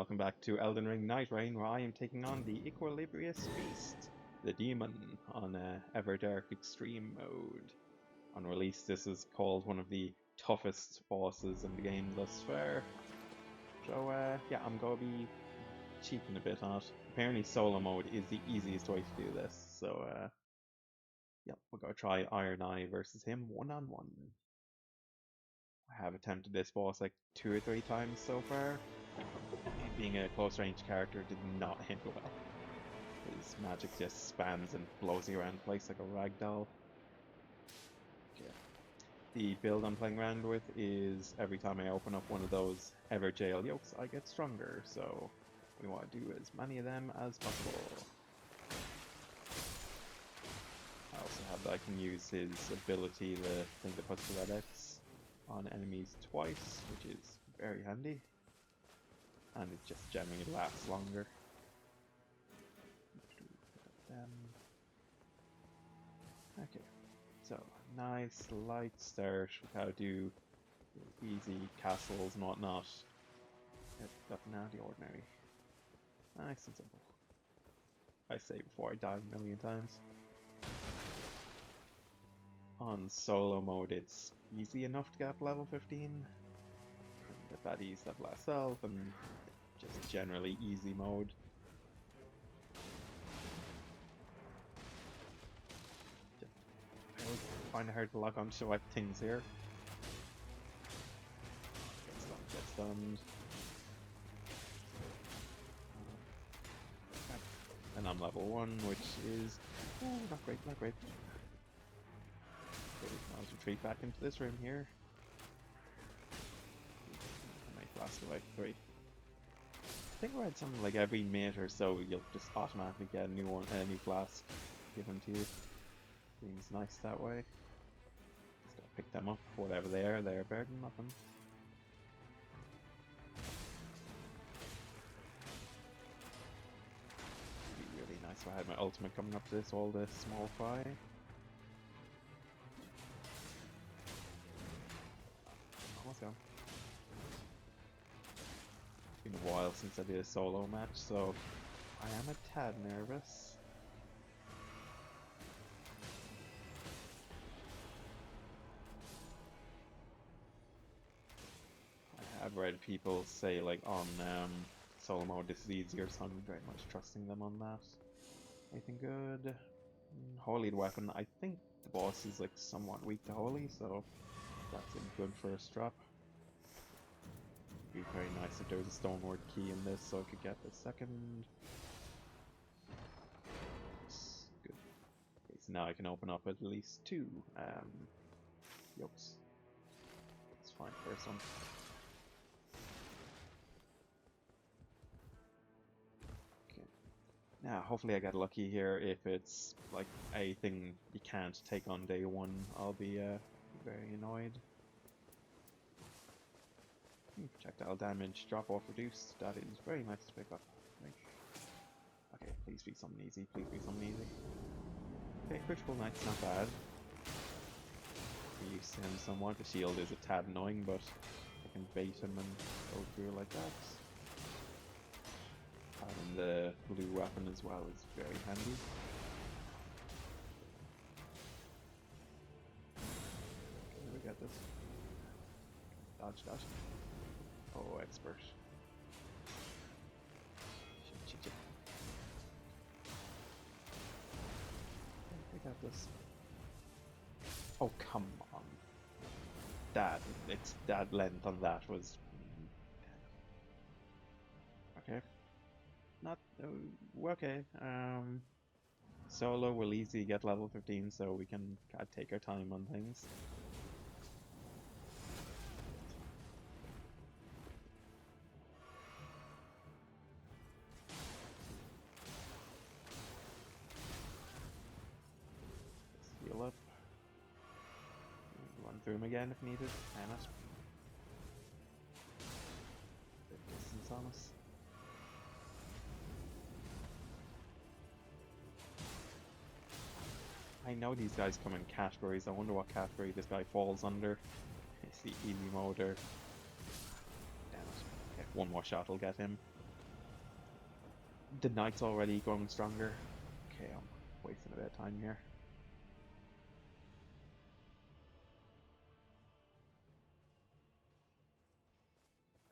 welcome back to Elden Ring Nightreign, where I am taking on the Equilibrious Beast, the demon, on Everdark Extreme mode. On release, this is called one of the toughest bosses in the game thus far. So yeah, I'm going to be cheating a bit on it. Apparently solo mode is the easiest way to do this, so yeah, we're going to try Ironeye versus him one-on-one. I have attempted this boss like 2 or 3 times so far. Being a close range character did not hit well. His magic just spans and blows you around the place like a rag doll. Okay. The build I'm playing around with is every time I open up one of those ever jail yokes, I get stronger, so we want to do as many of them as possible. I also have that I can use his ability, the thing that puts the red X on enemies twice, which is very handy. And it just generally lasts longer. Okay, so nice light start with how to do easy castles and whatnot. Nothing out of the ordinary. Nice and simple. I say before I die a million times. On solo mode it's easy enough to get up level 15. And the baddies level less health and just generally easy mode. I always find it hard to lock onto like things here. Get stunned. And I'm level 1, which is not great, not great. Okay, I'll retreat back into this room here. I might blast away 3. I think I read something like every minute or so you'll just automatically get a new one, a new flask given to you. Seems nice that way. Just gotta pick them up, whatever they're better than nothing. It'd be really nice if I had my ultimate coming up to this, all the small fry. Let's go. Been a while since I did a solo match, so I am a tad nervous. I've read people say like on solo mode this is easier, so I'm very much trusting them on that. Anything good? Holy weapon. I think the boss is like somewhat weak to holy, so that's a good first drop. It'd be very nice if there was a stoneward key in this so I could get the second. It's good. Okay, so now I can open up at least 2 yokes. Let's find the first one. Now, hopefully I get lucky here. If it's like a thing you can't take on day 1, I'll be very annoyed. Projectile damage, drop off reduced. That is very nice to pick up. Okay, please be something easy. Please be something easy. Okay, critical knight's not bad. We used to him somewhat. The shield is a tad annoying, but I can bait him and go through like that. And the blue weapon as well is very handy. Can we get this? Dodge, dodge. Oh, expert. Shit. We got this. Oh, come on. That length on that was... Okay. Not okay. Solo will easily get level 15, so we can take our time on things. Let's heal up. Run through him again if needed. And us. Bit distance on us. I know these guys come in categories. I wonder what category this guy falls under. It's the easy mode or... Damn it. Okay, one more shot will get him. The knight's already growing stronger. Okay, I'm wasting a bit of time here.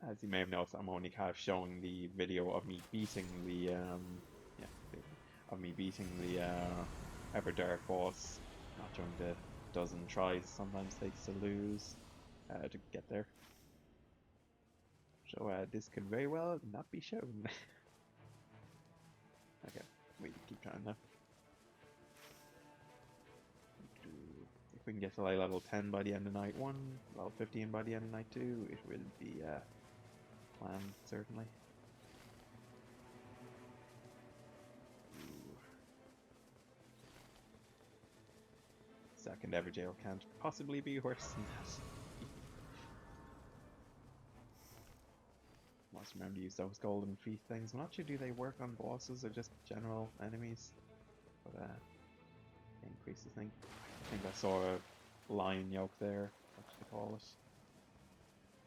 As you may have noticed, I'm only kind of showing the video of me beating the Everdark boss, not showing the dozen tries sometimes takes to lose to get there. So this could very well not be shown. Okay, we keep trying now. If we can get to like level 10 by the end of night 1, level 15 by the end of night 2, it will be planned, certainly. Second Everjail can't possibly be worse than that. Must remember to use those golden feet things. I'm not sure, do they work on bosses or just general enemies? But increases thing. I think I saw a lion yoke there, what do they call it?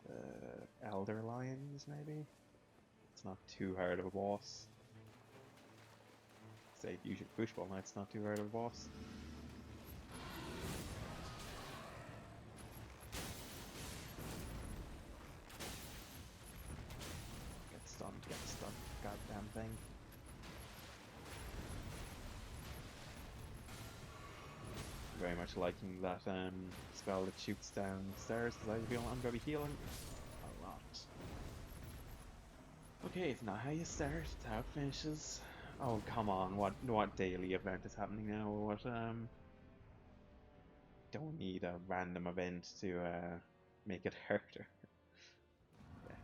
The Elder Lions, maybe? It's not too hard of a boss. Say, usually Bushball Knight's not too hard of a boss. Get stunned, goddamn thing. Very much liking that spell that shoots down stairs, because I feel I'm going to be healing a lot. Okay, it's not how you start, it's how it finishes. Oh, come on, what daily event is happening now? What, don't need a random event to make it harder. Yeah.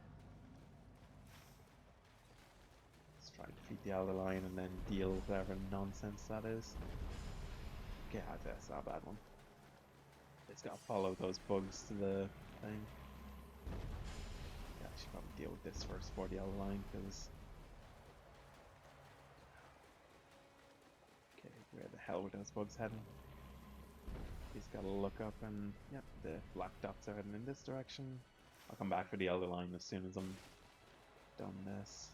Let's try to defeat the Elder Lion and then deal with whatever nonsense that is. Okay, that's not a bad one. It's gotta follow those bugs to the thing. Yeah, I should probably deal with this first for the Elder Lion, because... Okay, where the hell were those bugs heading? He's gotta look up and... Yep, the black dots are heading in this direction. I'll come back for the Elder Lion as soon as I'm done this.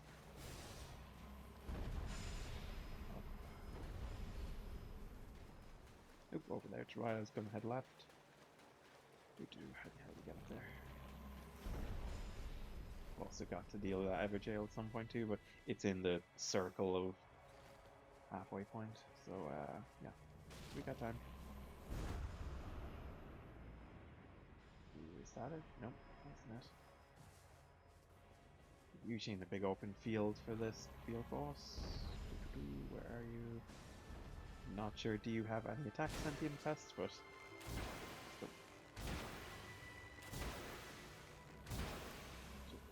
Oop, over there to right, I was gonna head left. How the hell do we get up there? Also got to deal with that Everjail at some point too, but it's in the circle of halfway point, so yeah, we got time. Ooh, is that it? Nope, that's not. Usually in the big open field for this field boss. Where are you? Not sure, do you have any attack sentient pest, but...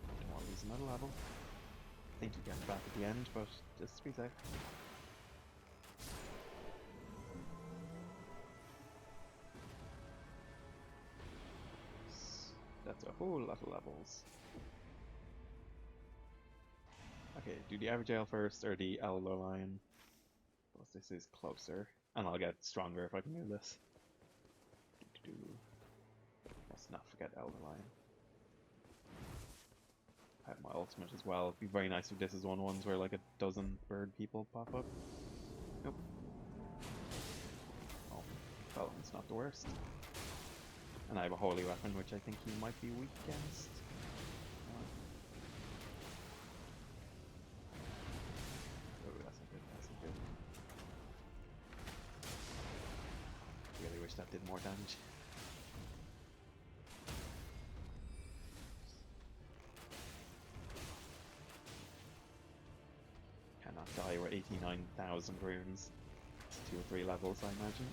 Don't want to lose another level. I think you get back at the end, but just to be safe. That's a whole lot of levels. Okay, do the Everjail first, or the Elder Lion? Because this is closer. And I'll get stronger if I can do this. Let's not forget Elder Lion. I have my ultimate as well. It'd be very nice if this is one of the ones where like a dozen bird people pop up. Nope. Oh, well, it's not the worst. And I have a holy weapon, which I think he might be weak against. Oh, that's not good, that's not good. Really wish that did more damage. Cannot die, we're 89,000 runes. It's 2 or 3 levels, I imagine.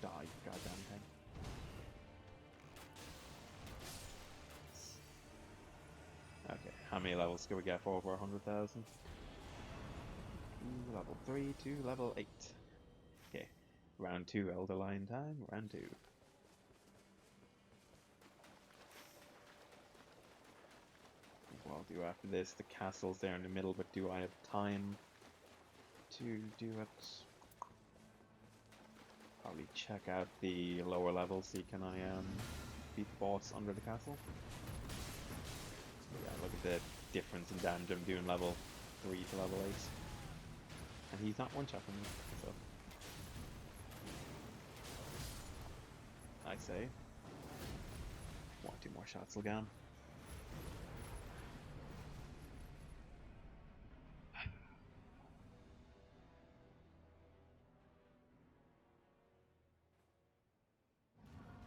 Die, goddamn thing. Okay, how many levels can we get for over 100,000? Level 3 to level 8. Okay, round 2 Elder Lion time, round 2. What I'll do after this, the castle's there in the middle, but do I have time to do it? Probably check out the lower levels, see can I beat the boss under the castle. Yeah, look at the difference in damage I'm doing level 3 to level 8. And he's not one-chopping me, so... I say... 2 more shots will get him.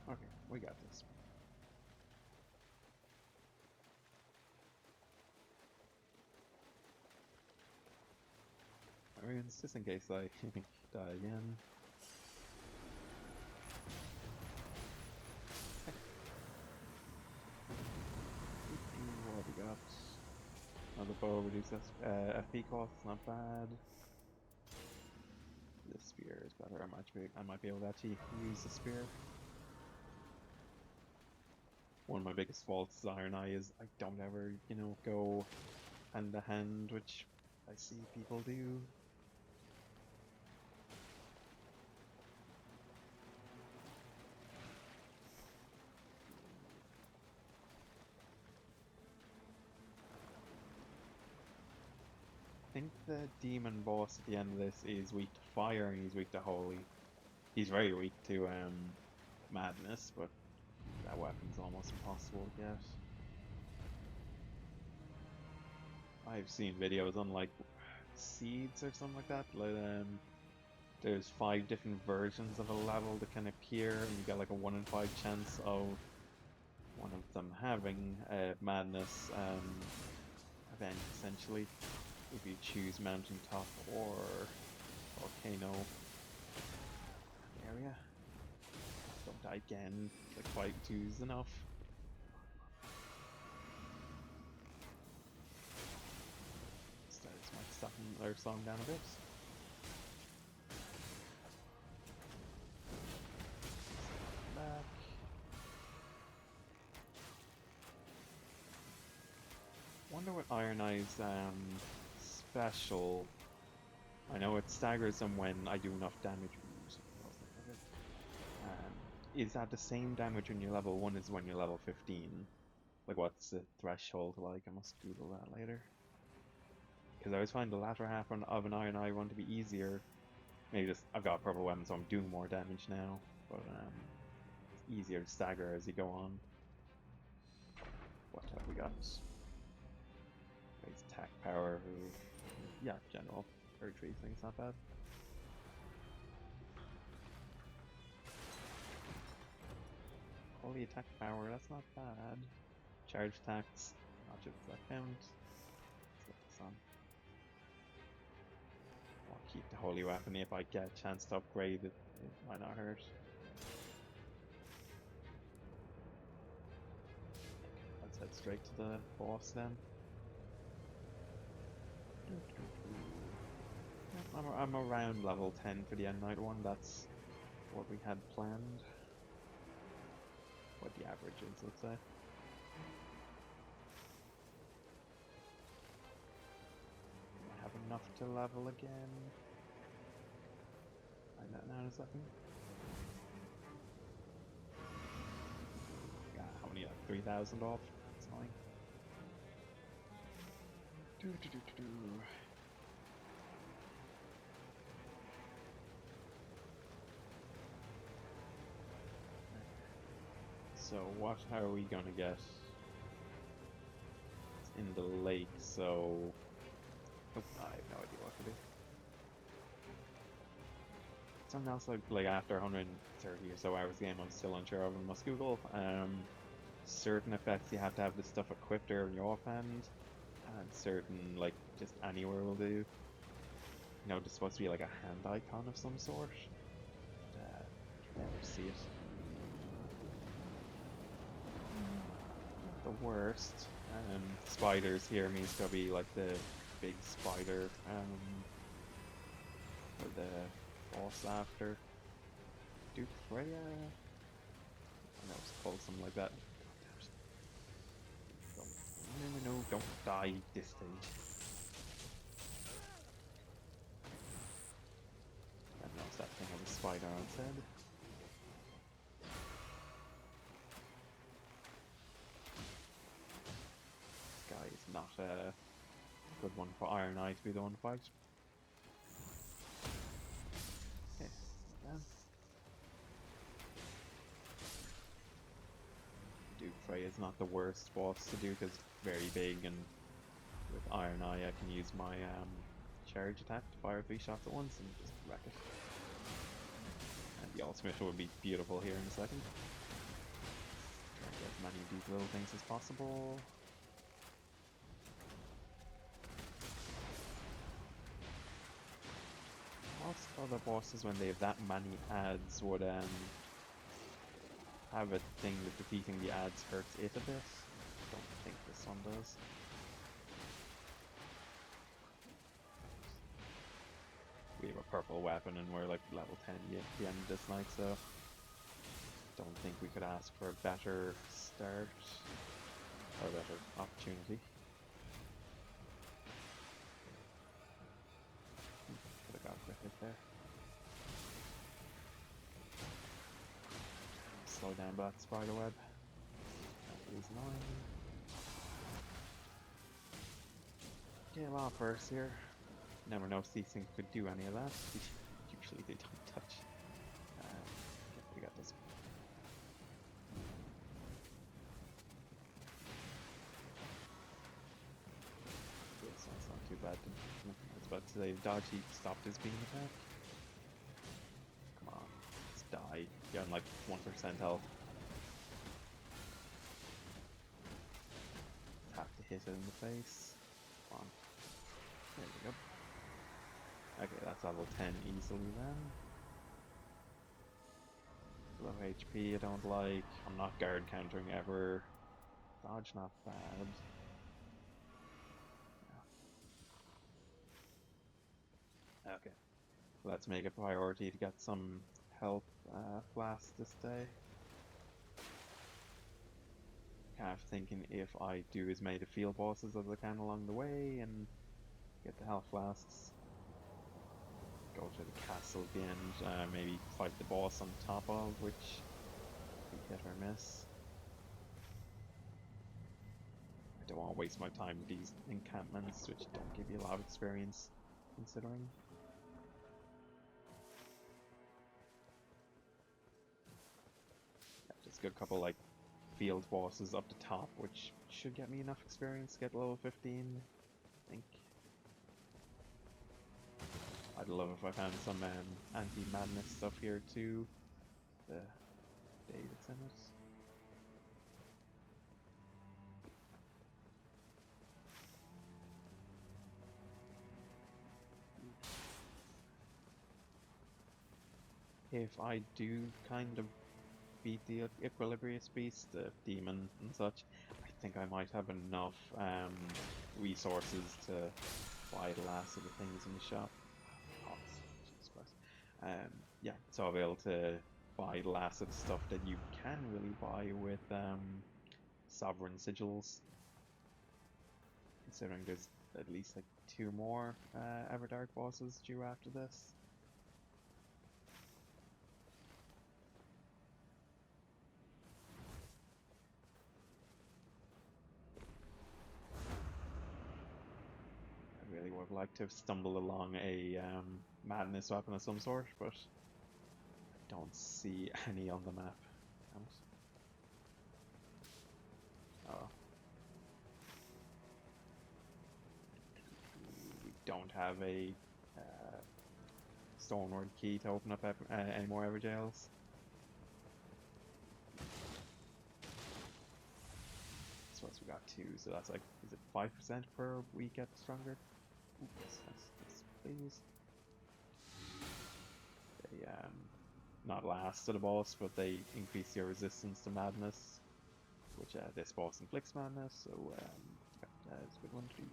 Okay, we got this. It's just in case I die again. What have we got? Another bow reduces FP cost, not bad. This spear is better. I might be able to actually use the spear. One of my biggest faults is Ironeye is I don't ever, go hand to hand, which I see people do. I think the demon boss at the end of this is weak to fire and he's weak to holy. He's very weak to madness, but that weapon's almost impossible to get. I've seen videos on like seeds or something like that. Like, there's 5 different versions of a level that can appear, and you get like a 1 in 5 chance of one of them having a madness event essentially. If you choose mountaintop or volcano area. Don't die again. Like 5-2 is enough. This might stop their song down a bit. Back. Wonder what Ironeye's special. I know it staggers them when I do enough damage. Is that the same damage when you're level 1 as when you're level 15? Like, what's the threshold like? I must Google that later. Because I always find the latter half of an Ironeye one to be easier. Maybe just I've got a purple weapon, so I'm doing more damage now. But it's easier to stagger as you go on. What have we got? Base attack power. Yeah, general retreat thing's not bad. Holy attack power, that's not bad. Charge attacks, not just that count. Let's get this on. I'll keep the holy weapon if I get a chance to upgrade it. It might not hurt. Let's head straight to the boss then. I'm around level 10 for the End Night one, that's what we had planned. What the average is, let's say. I have enough to level again. Find that now in a second. Yeah, how many? Like 3,000 off? That's fine. So what are we gonna get? It's in the lake, so I have no idea what to do. Something else like after 130 or so hours game, I'm still unsure of. I must Google. Certain effects you have to have this stuff equipped or in your offhand, and certain like just anywhere will do. There's supposed to be like a hand icon of some sort. Can never see it. The worst. Spiders here means to be like the big spider or the boss after. Duke Freya? I know it's called something like that. No, don't die this stage. I don't know if that thing has a spider on its head. good one for Ironeye to be the one to fight. Okay, then. Duke Frey is not the worst boss to do because it's very big, and with Ironeye I can use my charge attack to fire 3 shots at once and just wreck it. And the ultimate would be beautiful here in a second. Try to get as many of these little things as possible. Most other bosses, when they have that many ads, would have a thing that defeating the ads hurts it a bit. Don't think this one does. We have a purple weapon and we're like level 10 at the end of this night, so don't think we could ask for a better start or a better opportunity. Could have got a quick hit there. Slow down that spider web. That is annoying. Kill off first here. Never know if these things could do any of that. Usually they don't touch. Okay, we got this. Yes, that's not too bad. I was about to say, dodge, he stopped his beam attack. Come on, let's die. You're on like 1% health. Have to hit it in the face. Come on. There we go. Okay, that's level 10 easily then. Low HP I don't like. I'm not guard countering ever. Dodge not bad. Yeah. Okay. Let's make a priority to get some health flasks this day. Kind of thinking if I do as many field bosses as I can along the way and get the health flasks. Go to the castle at the end, maybe fight the boss on top of, which be hit or miss. I don't want to waste my time with these encampments, which don't give you a lot of experience, considering. Yeah, just got a couple like field bosses up the top, which should get me enough experience to get level 15, I think. I'd love if I found some anti-madness stuff here too. The day that's in it. If I do kind of beat the Equilibrious Beast, the demon and such, I think I might have enough resources to buy the last of the things in the shop. Jesus Christ. Yeah, so I'll be able to buy the last of the stuff that you can really buy with sovereign sigils. Considering there's at least like 2 more Everdark bosses due after this. I really would like to have stumbled along a madness weapon of some sort, but I don't see any on the map. Oh. We don't have a Stoneward key to open up any more Everjails. So we got 2, so that's like, is it 5% per we get stronger? Ooh, yes, please. They not last to the boss, but they increase your resistance to madness, which this boss inflicts madness, so it's a good one to do.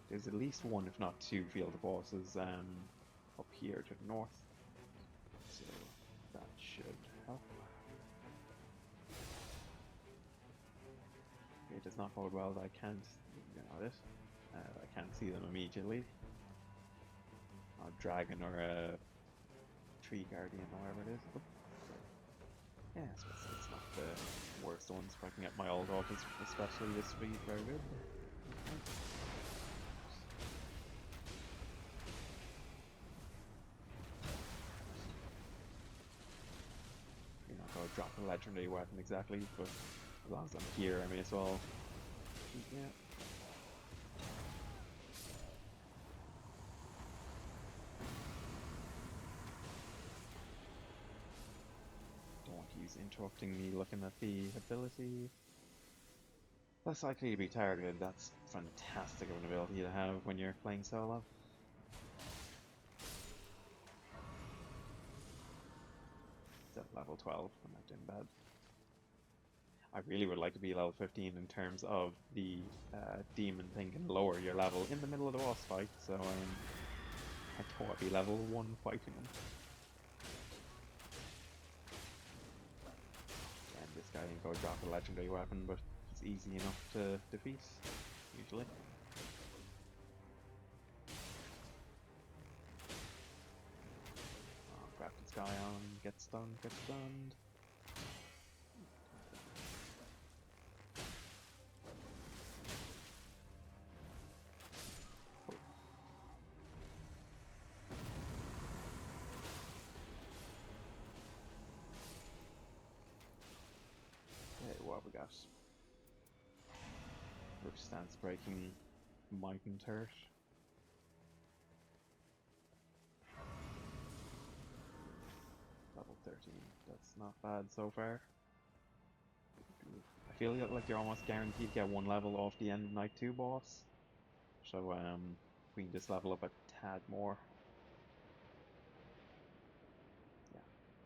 There's at least 1, if not 2, field bosses up here to the north, so that should help. It does not bode well that I can't, I can't see them immediately. A dragon or a tree guardian or whatever it is. Oh. Yeah, I suppose it's not the worst ones. If I can get my ult off, especially this would be very good. You're not going to drop a legendary weapon exactly, but as long as I'm here, I may as well. Yeah. Don't want to use interrupting me looking at the ability. Less likely to be targeted. That's fantastic of an ability to have when you're playing solo. It's at level 12. I'm not doing bad. I really would like to be level 15 in terms of the demon thing can lower your level in the middle of the boss fight, so I thought I'd be level 1 fighting him. And this guy ain't go drop a legendary weapon, but it's easy enough to defeat, usually. Oh, grab this guy on, get stunned, get stunned. Okay, what have we got? First stance breaking Might and Turret. Level 13, that's not bad so far. I feel like you're almost guaranteed to get one level off the end of Night 2 boss. So we can just level up a tad more. Yeah,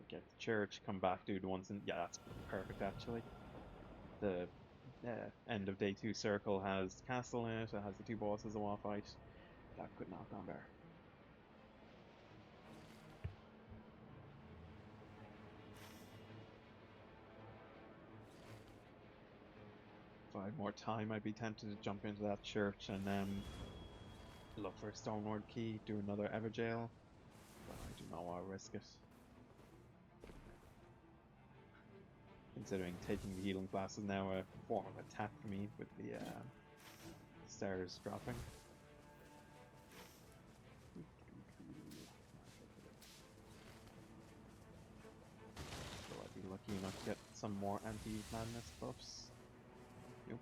get the church, come back, do the ones in. Yeah, that's perfect actually. The end of day 2 circle has the castle in it, it has the 2 bosses I want to fight. That could not have gone better. If I had more time, I'd be tempted to jump into that church and look for a Stoneward key, do another Everjail, but I do not want to risk it. Considering taking the healing blast is now a form of attack for me with the stairs dropping. So I'd be lucky enough to get some more anti-madness buffs. Nope.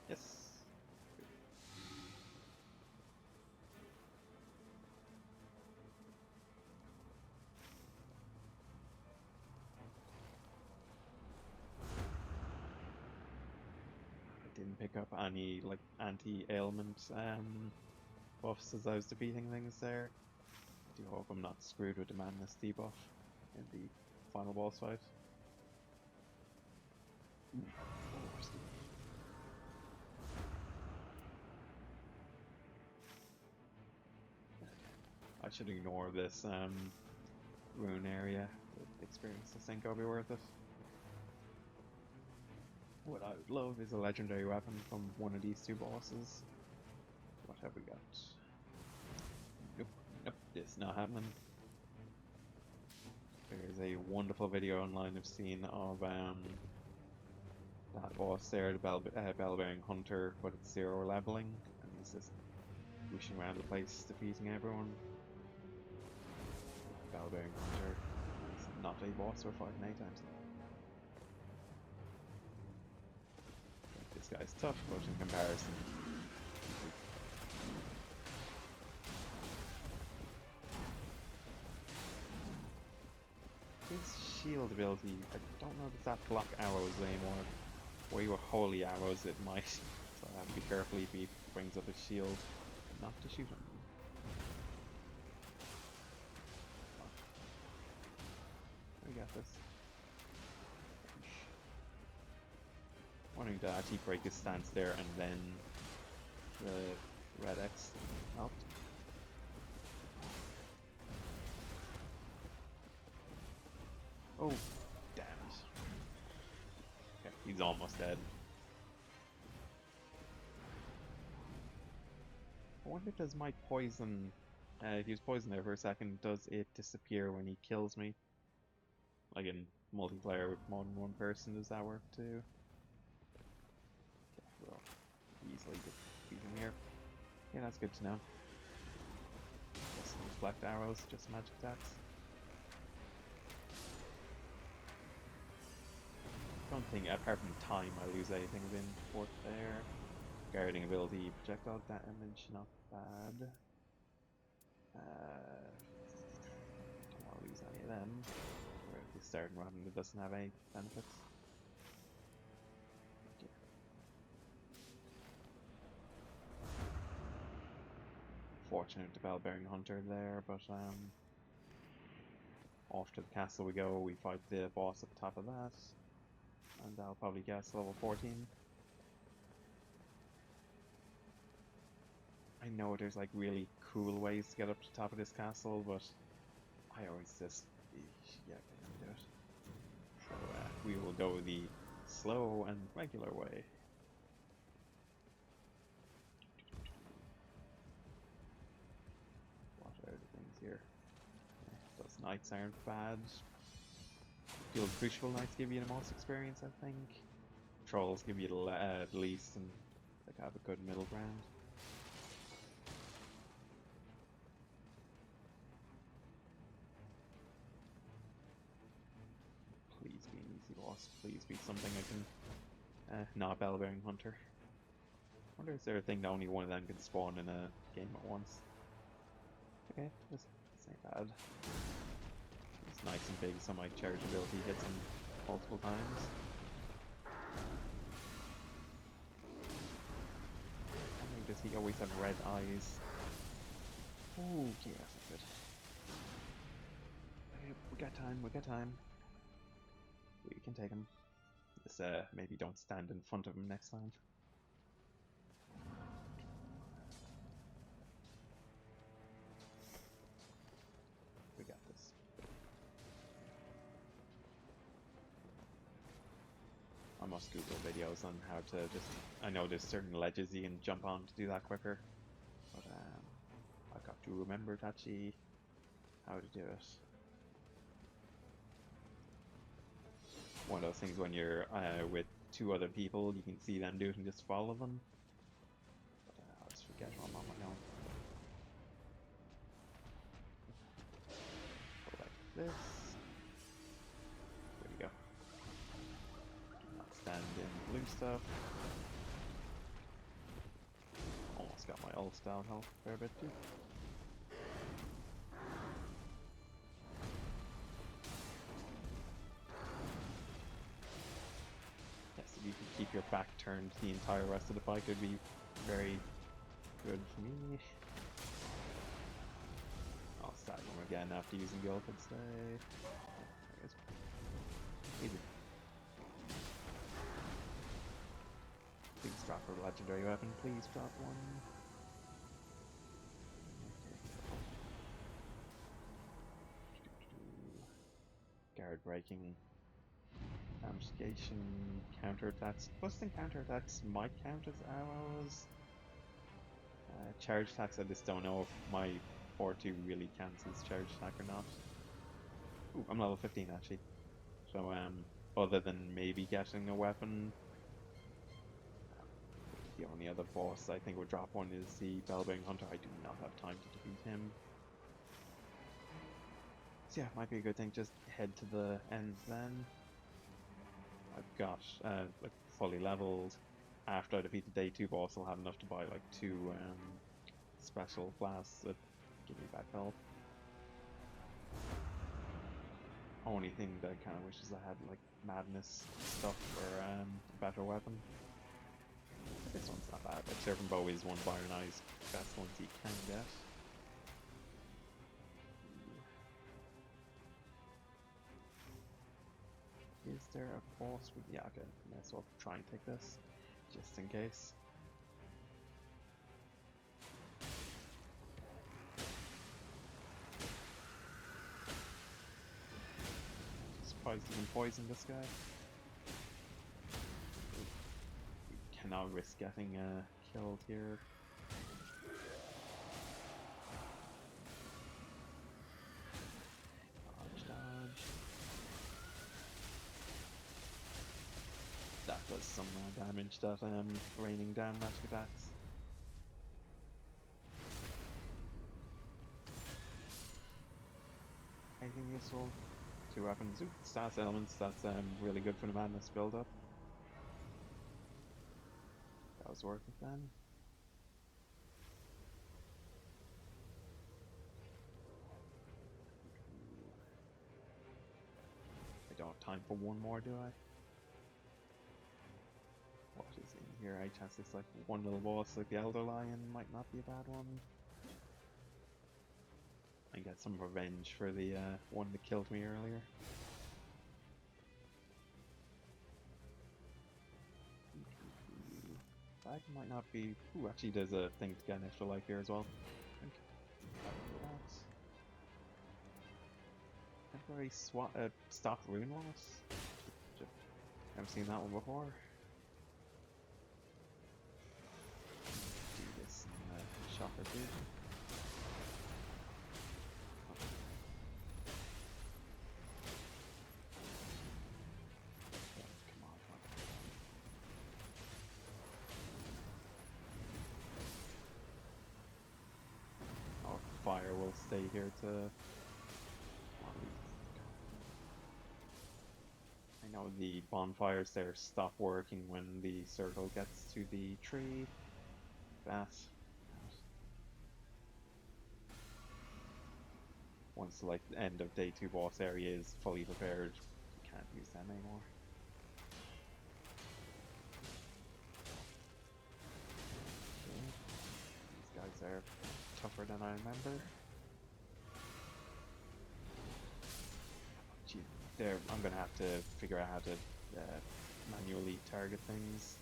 Yes. I didn't pick up any like anti-ailment buffs as I was defeating things there. I do hope I'm not screwed with the madness debuff in the final boss fight. I should ignore this rune area. The experience I think will be worth it. What I would love is a legendary weapon from one of these 2 bosses. What have we got? Nope, nope, this not happening. There's a wonderful video online I've seen of that boss there, the Bell-bearing Hunter, but it's 0 leveling, and he's just whooshing around the place defeating everyone. Bell-bearing Hunter is not a boss we're fighting anytime soon. This guy's tough, but in comparison, his shield ability, I don't know if that block arrows anymore. Where you were holy arrows, it might. So I have to be careful if he brings up his shield, not to shoot him. We got this. Wanting to actually break his stance there and then the red X helped. Oh, damn it. Okay, he's almost dead. I wonder, does my poison, if he was poisoned there for a second, does it disappear when he kills me? Like in multiplayer with more than one person, does that work too? Okay, we'll easily defeat him here. Yeah, that's good to know. Just reflect arrows, just magic attacks. Don't think, apart from time, I lose anything within fourth there. Guarding ability, projectile damage, not bad. Don't want to lose any of them. We're at the starting run that doesn't have any benefits. Okay. Fortunate to Bellbearing Hunter there, but off to the castle we go. We fight the boss at the top of that, and I'll probably guess level 14. I know there's like really cool ways to get up to the top of this castle, but I always just yeah, can't do it. So we will go the slow and regular way. What are the things here? Those knights aren't bad. Guild Crucible Knights give you the most experience, I think. Trolls give you the least, and they have a good middle ground. Please be an easy boss. Please be something I can not Bellbearing Hunter. I wonder is there a thing that only one of them can spawn in a game at once? Okay, this ain't bad. It's nice and big, so my charge ability hits him multiple times. And does he always have red eyes? Ooh, yeah, that's good. Okay, we got time, we got time. We can take him. Just maybe don't stand in front of him next time. We got this. I must Google videos on how to just... I know there's certain ledges you can jump on to do that quicker, but I got to remember Tachi how to do it. One of those things when you're with two other people, you can see them do it and just follow them. But I'll just forget I'm on my own. Go like this. There we go. Do not stand in blue stuff. Almost got my ult style health a fair bit too. If you can keep your back turned the entire rest of the fight, it would be very good for me. I'll start him again after using the ult and stay. Easy. Please drop a legendary weapon, please drop one. Okay. Guard breaking. Damagation, counterattacks. Busting counterattacks might count as arrows. Charge attacks, I just don't know if my 4-2 really counts as charge attack or not. Ooh, I'm level 15 actually. So, other than maybe getting a weapon, the only other boss I think would drop one is the Bellbearing Hunter. I do not have time to defeat him. So yeah, might be a good thing, just head to the end then. I've got like fully leveled. After I defeat the day 2 boss, I'll have enough to buy like 2 special flasks that give me back health. Only thing that I kind of wish is I had like madness stuff for a better weapon. This one's not bad. Like Serpent Bow is one of Ironeye's best ones you can get. Is there a boss with... Yeah, okay, might as well try and take this, just in case. Surprised he can poison this guy. We cannot risk getting killed here. Dodge, dodge. some damage that raining down magic attacks. Anything useful? 2 weapons. Ooh, status elements, that's really good for the madness build up. That was worth it then. I don't have time for one more, do I? What is in here? I chance it's like one little boss like the Elder Lion might not be a bad one. I get some revenge for the one that killed me earlier. That might not be... Ooh, actually there's a thing to get an extra life here as well. I think temporary stop rune loss? Never seen that one before. Do this in a shop or two. Fire will stay here to... I know the bonfires there stop working when the circle gets to the tree. Once like the end of day 2 boss area is fully prepared, you can't use them anymore. Okay. These guys are tougher than I remember. Gee, I'm gonna have to figure out how to manually target things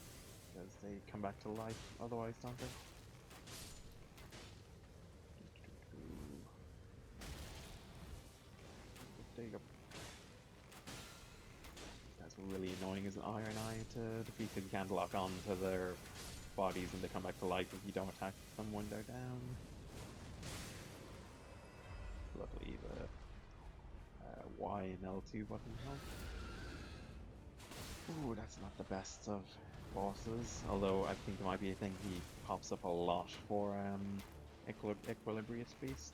because they come back to life otherwise, don't they? There you go. That's really annoying as an Ironeye to defeat, because you can't lock on to their bodies and they come back to life if you don't attack them when they're down. Luckily the Y and L2 button help. Ooh, that's not the best of bosses, although I think there might be a thing he pops up a lot for Equilibrious Beast.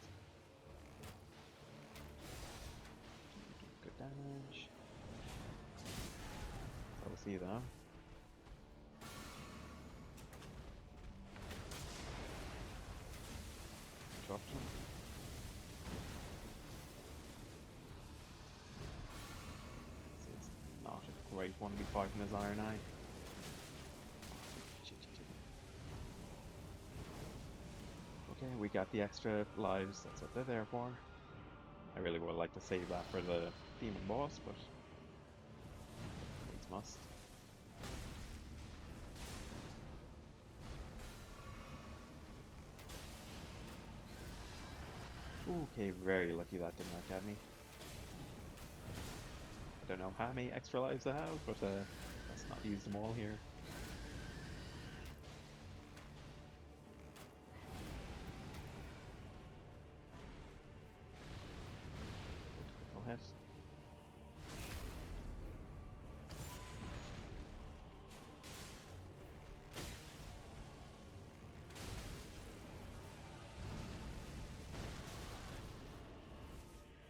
Good damage. We'll see though. Dropped him. It's not a great one to be fighting as Ironeye. Okay, we got the extra lives, that's what they're there for. I really would like to save that for the demon boss, but it's must. Okay, very lucky that did not get me. I don't know how many extra lives I have, but let's not use them all here. I'll hit.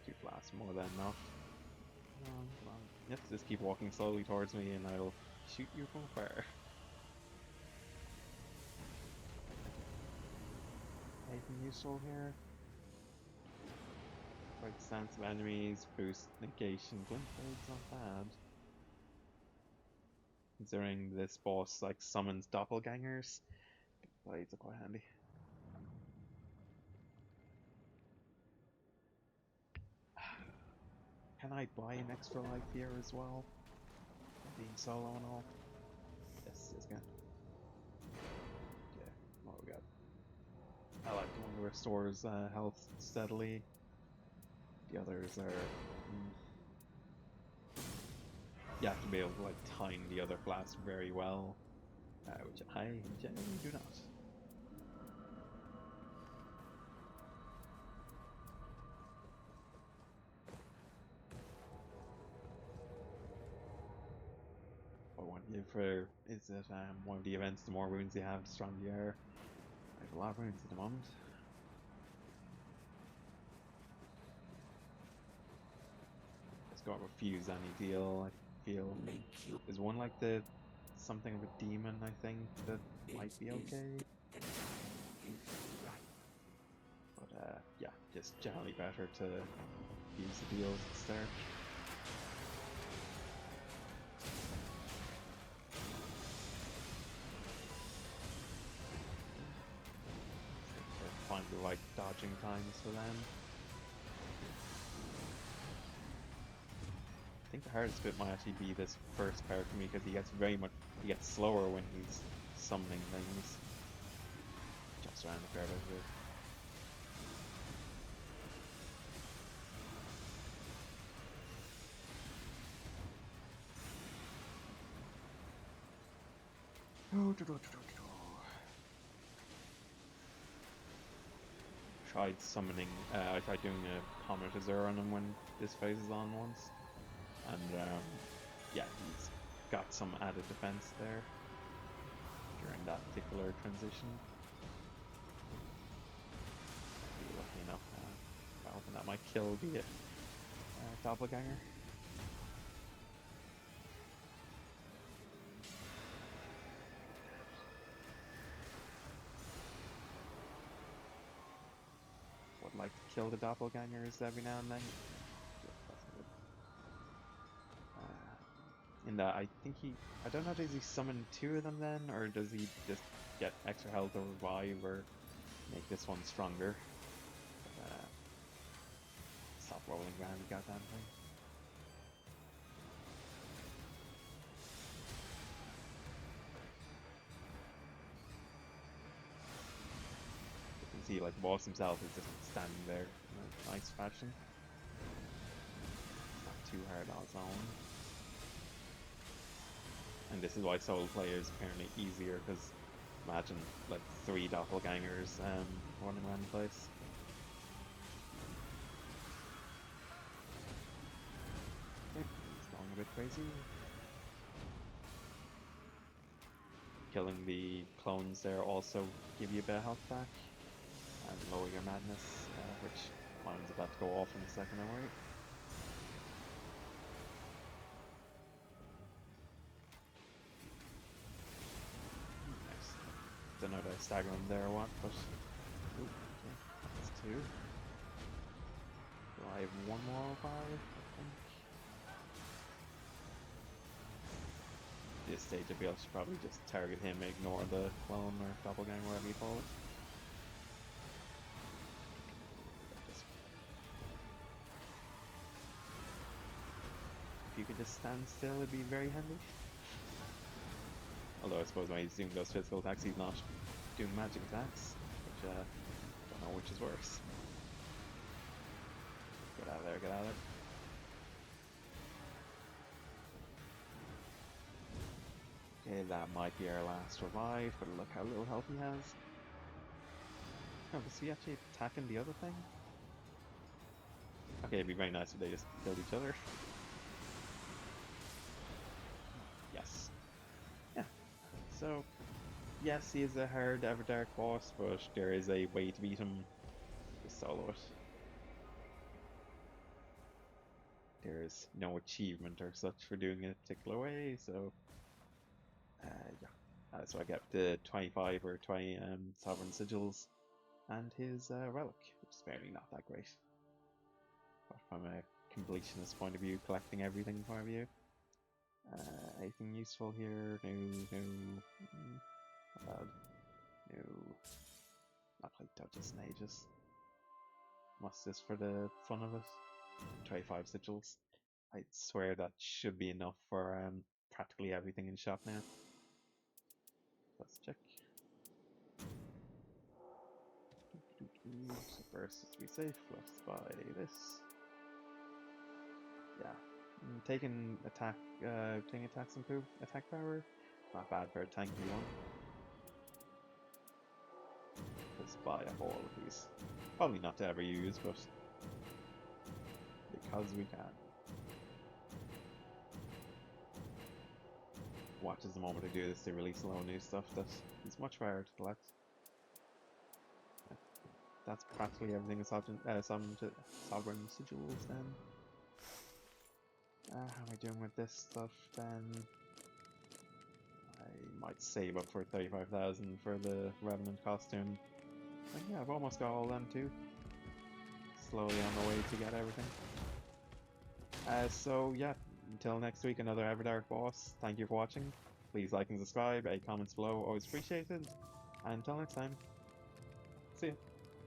Two blasts, more than enough. Come on. Yep, just keep walking slowly towards me and I'll shoot you from afar. Anything useful here? Quick stance of enemies, boost negation, glint blade's not bad. Considering this boss like summons doppelgangers, blades are quite handy. Can I buy an extra life here as well? Being solo and all? Yes, yes, can. Yeah, what we got? I like the one that restores health steadily. The others are... You have to be able to like time the other blast very well, which I generally do not. For is it one of the events? The more runes you have, the stronger you are. I have a lot of runes at the moment. Let's go refuse any deal. I feel there's one like the something of a demon. I think that might be okay. But yeah, just generally better to use the deals at the start. Find the right dodging times for them. I think the hardest bit might actually be this first part for me because he gets slower when he's summoning things. Jumps around the crowd over it. Tried summoning, I tried doing a Comet Azure on him when this phase is on once, and yeah, he's got some added defense there during that particular transition. Be lucky enough, well, that might kill the doppelganger. Would like to kill the doppelgangers every now and then. In that, I think I don't know, does he summon 2 of them then, or does he just get extra health or revive, or make this one stronger? Stop rolling around the goddamn thing. You can see, like, the boss himself is just standing there in a nice fashion. Not too hard on its own. And this is why solo play is apparently easier, because imagine like 3 doppelgangers running around the place. Okay, it's going a bit crazy. Killing the clones there also give you a bit of health back and lower your madness, which mine's about to go off in a second, don't worry. Don't know if I stagger him there or what, but ooh, okay, that's 2. Do I have 1 more revive? I think. At this stage, I'd be able to probably just target him, ignore the clone or doppelganger, whatever you call it. If you could just stand still, it'd be very handy. Although I suppose when he's doing those physical attacks, he's not doing magic attacks, which don't know which is worse. Get out of there, get out of there. Okay, that might be our last revive, but look how little health he has. Oh, is he actually attacking the other thing? Okay, it'd be very nice if they just killed each other. Yes. Yeah. So, yes, he is a hard Everdark boss, but there is a way to beat him. Just solo it. There is no achievement or such for doing it a particular way, so yeah. So I get the 25 or 20 Sovereign Sigils and his relic, which is apparently not that great. But from a completionist point of view, collecting everything point of view, anything useful here? No. No. Not played Touches in ages. What's this for the fun of it? 25 sigils. I swear that should be enough for practically everything in shop now. Let's check. So first, to be safe, let's buy this. Yeah, taking attacks improve attack power. Not bad for a tanky one. Let's buy a whole of these. Probably not to ever use, but because we can. watches the moment I do this. They release a lot of new stuff that is much rarer to collect. That's practically everything in Sovereign Sigils then. How am I doing with this stuff then? I might save up for 35,000 for the Revenant costume. And yeah, I've almost got all them too. Slowly on the way to get everything. So yeah, until next week, another Everdark boss. Thank you for watching. Please like and subscribe. Comments below, always appreciated. And until next time, see ya.